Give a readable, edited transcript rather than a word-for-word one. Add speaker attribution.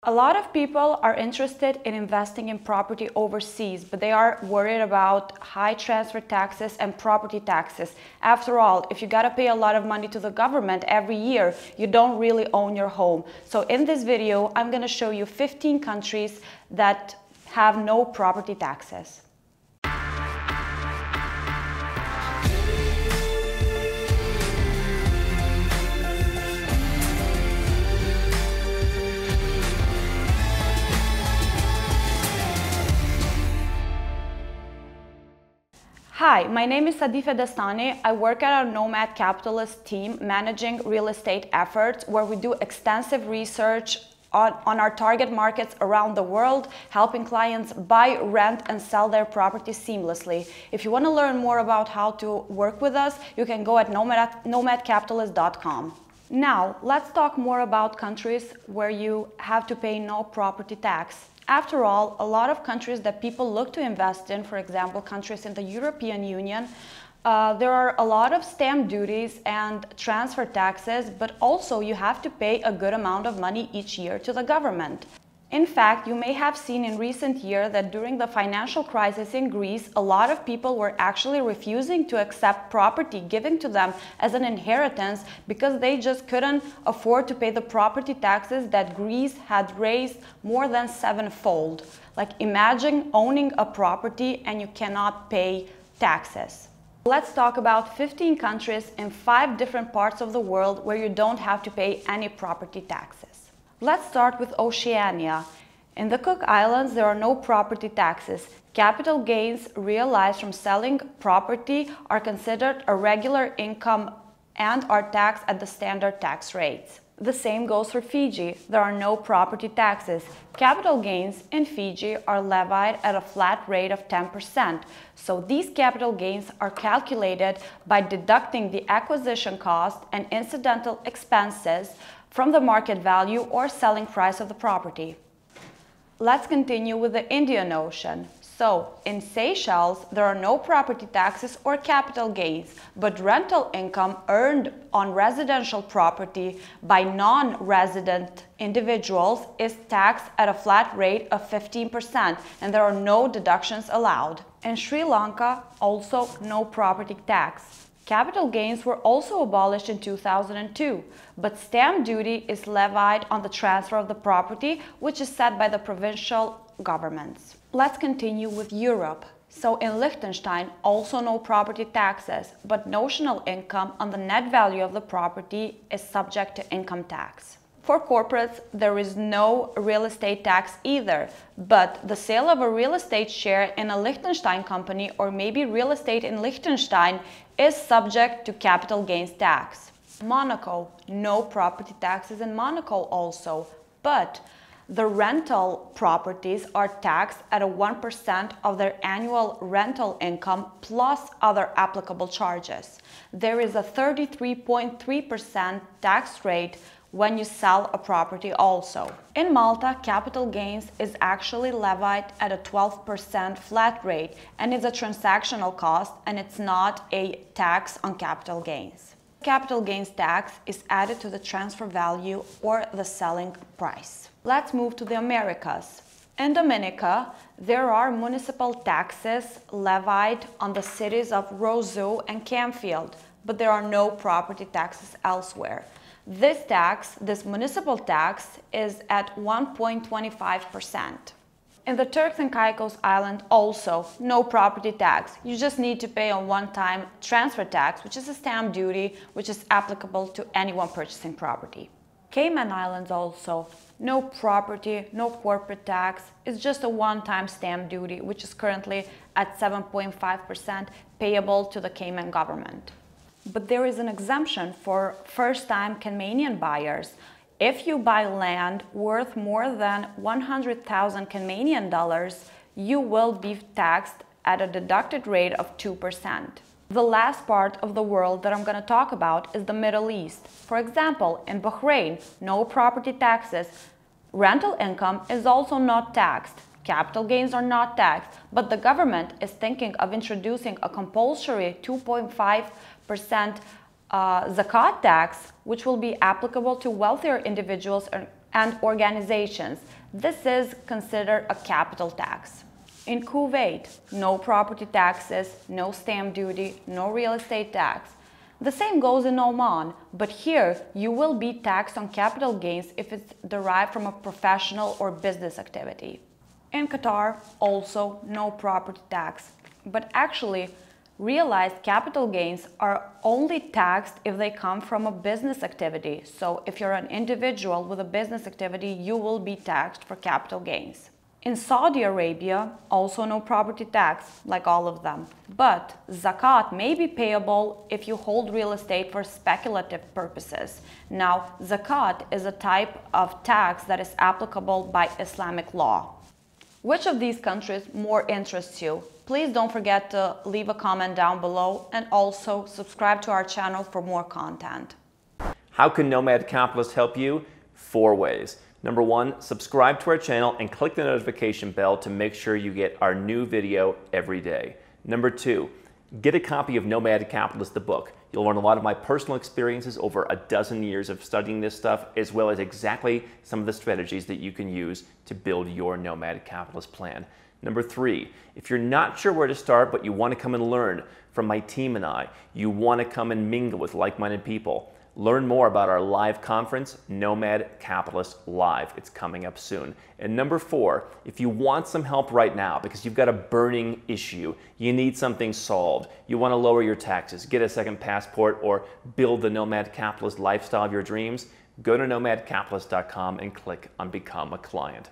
Speaker 1: A lot of people are interested in investing in property overseas, but they are worried about high transfer taxes and property taxes. After all, if you gotta pay a lot of money to the government every year, you don't really own your home. So in this video, I'm gonna show you 15 countries that have no property taxes. Hi, my name is Sadife. I work at our Nomad Capitalist team managing real estate efforts where we do extensive research on our target markets around the world, helping clients buy, rent, and sell their properties seamlessly. If you want to learn more about how to work with us, you can go at nomadcapitalist.com. Now, let's talk more about countries where you have to pay no property tax. After all, a lot of countries that people look to invest in, for example, countries in the European Union, there are a lot of stamp duties and transfer taxes, but also you have to pay a good amount of money each year to the government. In fact, you may have seen in recent years that during the financial crisis in Greece, a lot of people were actually refusing to accept property given to them as an inheritance because they just couldn't afford to pay the property taxes that Greece had raised more than sevenfold. Like, imagine owning a property and you cannot pay taxes. Let's talk about 15 countries in 5 different parts of the world where you don't have to pay any property taxes. Let's start with Oceania. In the Cook Islands, there are no property taxes. Capital gains realized from selling property are considered a regular income and are taxed at the standard tax rates. The same goes for Fiji. There are no property taxes. Capital gains in Fiji are levied at a flat rate of 10%. So these capital gains are calculated by deducting the acquisition cost and incidental expenses from the market value or selling price of the property. Let's continue with the Indian Ocean. So, in Seychelles, there are no property taxes or capital gains, but rental income earned on residential property by non-resident individuals is taxed at a flat rate of 15%, and there are no deductions allowed. In Sri Lanka, also no property tax. Capital gains were also abolished in 2002, but stamp duty is levied on the transfer of the property, which is set by the provincial governments. Let's continue with Europe. So in Liechtenstein, also no property taxes, but notional income on the net value of the property is subject to income tax. For corporates, there is no real estate tax either, but the sale of a real estate share in a Liechtenstein company or maybe real estate in Liechtenstein is subject to capital gains tax. Monaco, no property taxes in Monaco also, but the rental properties are taxed at a 1% of their annual rental income plus other applicable charges. There is a 33.3% tax rate when you sell a property also. In Malta, capital gains is actually levied at a 12% flat rate, and it's a transactional cost and it's not a tax on capital gains. Capital gains tax is added to the transfer value or the selling price. Let's move to the Americas. In Dominica, there are municipal taxes levied on the cities of Roseau and Camfield, but there are no property taxes elsewhere. This municipal tax is at 1.25%. In the Turks and Caicos Island also, no property tax. You just need to pay a one-time transfer tax, which is a stamp duty, which is applicable to anyone purchasing property. Cayman Islands also, no property, no corporate tax. It's just a one-time stamp duty, which is currently at 7.5% payable to the Cayman government. But there is an exemption for first-time Caymanian buyers. If you buy land worth more than 100,000 Caymanian dollars, you will be taxed at a deducted rate of 2%. The last part of the world that I'm going to talk about is the Middle East. For example, in Bahrain, no property taxes. Rental income is also not taxed. Capital gains are not taxed, but the government is thinking of introducing a compulsory 2.5% zakat tax, which will be applicable to wealthier individuals and organizations. This is considered a capital tax. In Kuwait, no property taxes, no stamp duty, no real estate tax. The same goes in Oman, but here you will be taxed on capital gains if it's derived from a professional or business activity. In Qatar, also no property tax, but actually realized capital gains are only taxed if they come from a business activity. So if you're an individual with a business activity, you will be taxed for capital gains. In Saudi Arabia, also no property tax, like all of them. But zakat may be payable if you hold real estate for speculative purposes. Now, zakat is a type of tax that is applicable by Islamic law. Which of these countries more interests you? Please don't forget to leave a comment down below and also subscribe to our channel for more content.
Speaker 2: How can Nomad Capitalist help you? 4 ways. Number 1, subscribe to our channel and click the notification bell to make sure you get our new video every day. Number 2, get a copy of Nomad Capitalist, the book. You'll learn a lot of my personal experiences over a dozen years of studying this stuff, as well as exactly some of the strategies that you can use to build your Nomad Capitalist plan. Number 3, if you're not sure where to start, but you want to come and learn from my team and I, you want to come and mingle with like-minded people, learn more about our live conference, Nomad Capitalist Live. It's coming up soon. And number 4, if you want some help right now because you've got a burning issue, you need something solved, you want to lower your taxes, get a second passport, or build the Nomad Capitalist lifestyle of your dreams, go to nomadcapitalist.com and click on Become a Client.